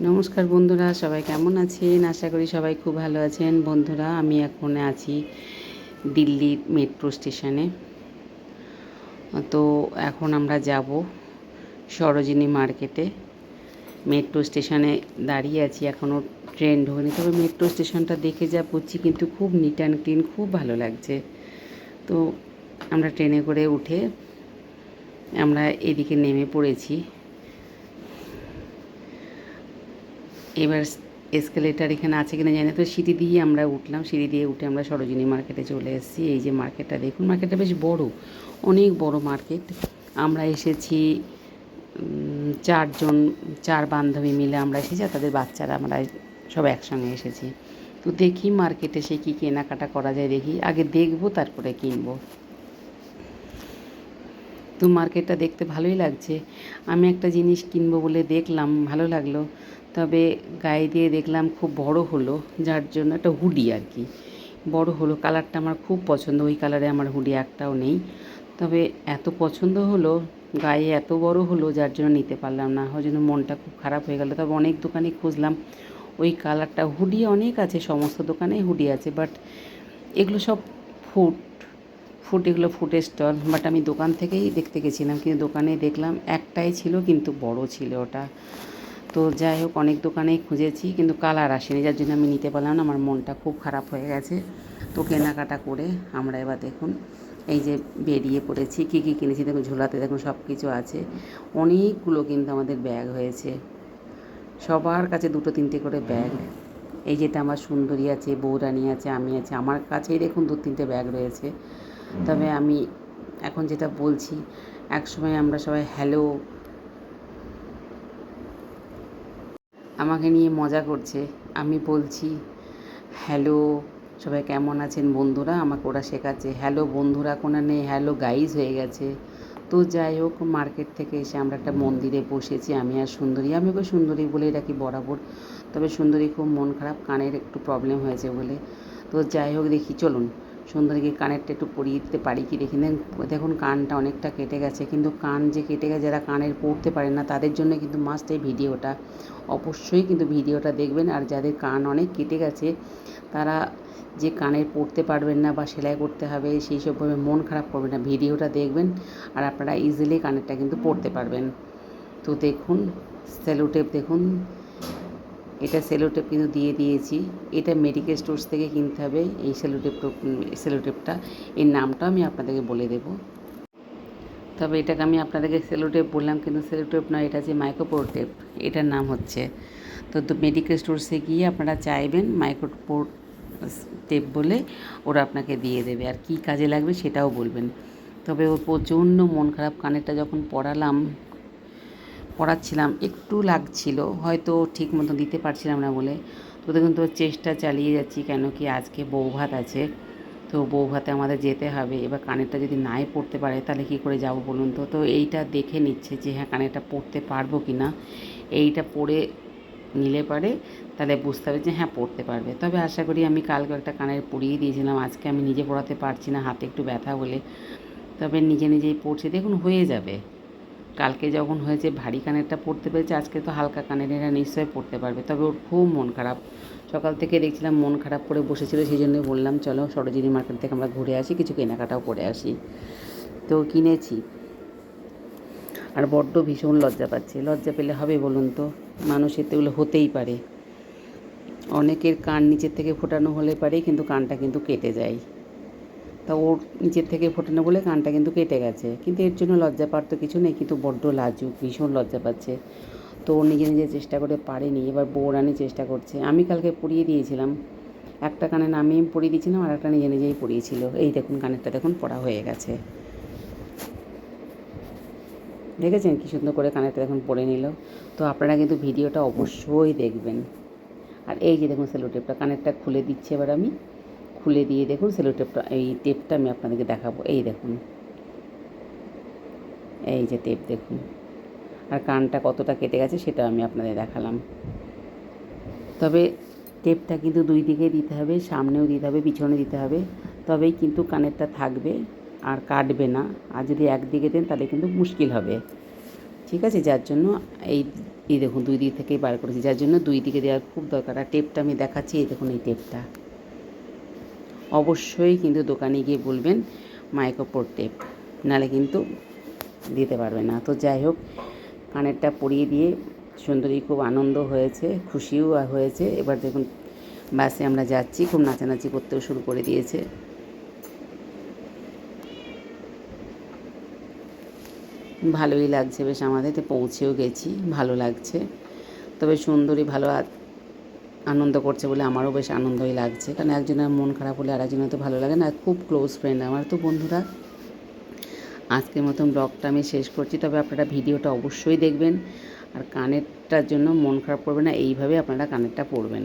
নমস্কার বন্ধুরা, সবাই কেমন আছেন? আশা করি সবাই খুব ভালো আছেন। বন্ধুরা, আমি এখন আছি দিল্লির মেট্রো স্টেশনে। তো এখন আমরা যাব সরোজিনী মার্কেটে। মেট্রো স্টেশনে দাঁড়িয়ে আছি, এখনও ট্রেন ঢোকেনি। তবে মেট্রো স্টেশনটা দেখে যা বুঝছি কিন্তু খুব নিট অ্যান্ড ক্লিন, খুব ভালো লাগছে। তো আমরা ট্রেনে করে উঠে আমরা এদিকে নেমে পড়েছি। এবার এসকেলেটার এখানে আছে কিনা জানি না, তো সিঁড়ি দিয়ে আমরা উঠলাম। সিঁড়ি দিয়ে উঠে আমরা সরোজিনী মার্কেটে চলে এসেছি। এই যে মার্কেটটা দেখুন, মার্কেটটা বেশ বড়, অনেক বড় মার্কেট। আমরা এসেছি চার বান্ধবী মিলে আমরা এসেছি, আর তাদের বাচ্চারা, আমরা সব একসঙ্গে এসেছি। তো দেখি মার্কেটে সে কী কেনাকাটা করা যায়, দেখি আগে দেখবো তারপরে কিনবো। তো মার্কেটটা দেখতে ভালোই লাগছে। আমি একটা জিনিস কিনবো বলে দেখলাম, ভালো লাগলো। তবে গায়ে দিয়ে দেখলাম খুব বড় হলো, যার জন্য একটা হুডি আর কি বড় হলো। কালারটা আমার খুব পছন্দ, ওই কালারে আমার হুডি একটাও নেই। তবে এত পছন্দ হলো, গায়ে এত বড় হলো, যার জন্য নিতে পারলাম না। ওই জন্য মনটা খুব খারাপ হয়ে গেল। তবে অনেক দোকানে খুঁজলাম ওই কালারটা। হুডি অনেক আছে, সমস্ত দোকানেই হুডি আছে, বাট এগুলো সব এগুলো ফুডের স্টল। বাট আমি দোকান থেকেই দেখতে গেছিলাম, কিন্তু দোকানে দেখলাম একটাই ছিল, কিন্তু বড় ছিল ওটা। তো যাই হোক, অনেক দোকানেই খুঁজেছি কিন্তু কালার আসেনি, যার জন্য আমি নিতে পারলাম না। আমার মনটা খুব খারাপ হয়ে গেছে। তো কেনাকাটা করে আমরা এবার দেখুন এই যে বেরিয়ে পড়েছি। কী কী কিনেছি দেখুন, ঝোলাতে দেখুন সব কিছু আছে। অনেকগুলো কিন্তু আমাদের ব্যাগ হয়েছে, সবার কাছে দুটো তিনটে করে ব্যাগ। এই যেটা আমার সুন্দরী আছে, বৌরানী আছে, আমি আছে, আমার কাছেই দেখুন দু তিনটে ব্যাগ রয়েছে। তবে আমি এখন যেটা বলছি, একসময় আমরা সবাই আমাকে নিয়ে মজা করছে। আমি বলছি হ্যালো, সবাই কেমন আছেন বন্ধুরা, আমাকে ওরা শেখাচ্ছে হ্যালো বন্ধুরা কোনা নেই, হ্যালো গাইজ হয়ে গেছে। তো যাই হোক, মার্কেট থেকে এসে আমরা একটা মন্দিরে বসেছি, আমি আর সুন্দরী। আমি ওকে সুন্দরী বলেই রাখি বরাবর। তবে সুন্দরী খুব মন খারাপ, কানের একটু প্রবলেম হয়েছে বলে। তো যাই হোক, দেখি চলুন সুন্দরীকে কানেরটা একটু পরিয়ে দিতে পারি কি দেখি। দেখুন কানটা অনেকটা কেটে গেছে, কিন্তু কান যে কেটে গেছে, যারা কানের পরতে পারে না তাদের জন্য কিন্তু মাস্ট এই ভিডিওটা। অবশ্যই কিন্তু ভিডিওটা দেখবেন। আর যাদের কান অনেক কেটে গেছে, তারা যে কানের পরতে পারবেন না বা সেলাই করতে হবে সেই সবভাবে মন খারাপ করবেন না, ভিডিওটা দেখবেন আর আপনারা ইজিলি কানেরটা কিন্তু পরতে পারবেন। তো দেখুন সেলোটেপ, দেখুন এটা সেলোটেপ কিন্তু দিয়ে দিয়েছি। এটা মেডিকেল স্টোর্স থেকে কিনতে হবে এই সেলোটেপটা। এর নামটা আমি আপনাদেরকে বলে দেবো। তবে এটাকে আমি আপনাদেরকে সেলোটেপ বললাম, কিন্তু সেলোটেপ নয়, এটা হচ্ছে মাইক্রোপোর টেপ, এটার নাম হচ্ছে। তো মেডিকেল স্টোর্সে গিয়ে আপনারা চাইবেন মাইক্রোপোর টেপ বলে, ওরা আপনাকে দিয়ে দেবে। আর কী কাজে লাগবে সেটাও বলবেন। তবে ওর প্রচণ্ড মন খারাপ, কানেরটা যখন পড়াচ্ছিলাম একটু লাগছিল, হয়তো ঠিক মতো দিতে পারছিলাম না বলে। তো দেখুন, তো চেষ্টা চালিয়ে যাচ্ছি, কেন কি আজকে বৌভাত আছে। তো বৌভাতে আমাদের যেতে হবে। এবার কানেরটা যদি নাই পড়তে পারে তাহলে কী করে যাব বলুন তো। তো এইটা দেখে নিচ্ছে যে হ্যাঁ কানেরটা পড়তে পারবো কি না। এইটা পড়ে নিলে পারে তাহলে বুঝতে হবে যে হ্যাঁ পড়তে পারবে। তবে আশা করি, আমি কালকে একটা কানের পরিয়ে দিয়েছিলাম, আজকে আমি নিজে পড়াতে পারছি না, হাতে একটু ব্যথা বলে। তবে নিজে নিজেই পড়ছে, দেখুন হয়ে যাবে। কালকে যখন হয়েছে ভারী কানেরটা পড়তে পেরেছে, আজকে তো হালকা কানের, এরা নিশ্চয়ই পড়তে পারবে। তবে ওর খুব মন খারাপ, সকাল থেকে দেখছিলাম মন খারাপ করে বসেছিল। সেই জন্যই বললাম চলো সরোজিনী মার্কেট থেকে আমরা ঘুরে আসি, কিছু কেনাকাটাও করে আসি। তো কিনেছি। আর বড্ড ভীষণ লজ্জা পাচ্ছে। লজ্জা পেলে হবে বলুন তো, মানুষের তো এগুলো হতেই পারে। অনেকের কান নিচের থেকে ফোটানো হলে পারে, কিন্তু কানটা কিন্তু কেটে যায়। তা ওর নিচের থেকে ফোটানো বলে কানটা কিন্তু কেটে গেছে, কিন্তু এর জন্য লজ্জা পাওয়ার তো কিছু নেই। কিন্তু বড্ড লাজুক, ভীষণ লজ্জা পাচ্ছে। তো ও নিজে নিজে চেষ্টা করে পারেনি, এবার বৌরানি চেষ্টা করছে। আমি কালকে পরিয়ে দিয়েছিলাম, একটা কানে আমি পরিয়ে দিয়েছিলাম, আর একটা নিজে নিজেই পরিয়েছিল। এই দেখুন কানেরটা দেখুন পড়া হয়ে গেছে, দেখেছেন কী সুন্দর করে কানেরটা দেখুন পরে নিল। তো আপনারা কিন্তু ভিডিওটা অবশ্যই দেখবেন। আর এই যে দেখুন সেলোটেপটা, কানেরটা খুলে দিচ্ছি এবার আমি। খুলে দিয়ে দেখুন সেলোটেপটা, এই টেপটা আমি আপনাদেরকে দেখাবো। এই দেখুন, এই যে টেপ দেখুন। আর কানটা কতটা কেটে গেছে সেটা আমি আপনাদের দেখালাম। তবে টেপটা কিন্তু দুই দিকে দিতে হবে, সামনেও দিতে হবে, পিছনে দিতে হবে, তবেই কিন্তু কানেরটা থাকবে আর কাটবে না। আর যদি একদিকে দেন তাহলে কিন্তু মুশকিল হবে, ঠিক আছে। যার জন্য এই এই দেখুন 2 দিক থেকেই বার করেছি, যার জন্য 2 দিকে দেওয়ার খুব দরকার। আর টেপটা আমি দেখাচ্ছি, এই দেখুন এই টেপটা। অবশ্যই কিন্তু দোকানে গিয়ে বলবেন মাইক্রোপোর টেপ, নাহলে কিন্তু দিতে পারবে না। তো যাই হোক, কানেরটা পরিয়ে দিয়ে সুন্দরী খুব আনন্দ হয়েছে, খুশিও হয়েছে। এবার দেখুন বাসে আমরা যাচ্ছি, খুব নাচানাচি করতেও শুরু করে দিয়েছে। ভালোই লাগছে বেশ, আমাদের তো পৌঁছেও গেছি, ভালো লাগছে। তবে সুন্দরী ভালো আনন্দ করছে বলে আমারও বেশ আনন্দই লাগছে, কারণ একজনের মন খারাপ হলে আর একজনের তো ভালো লাগে না। খুব ক্লোজ ফ্রেন্ড আমার। তো বন্ধুরা, আজকের মতন ব্লগটা আমি শেষ করছি। তবে আপনারা ভিডিওটা অবশ্যই দেখবেন, আর কানেরটার জন্য মন খারাপ করবে না, এইভাবে আপনারা কানেরটা পরবেন।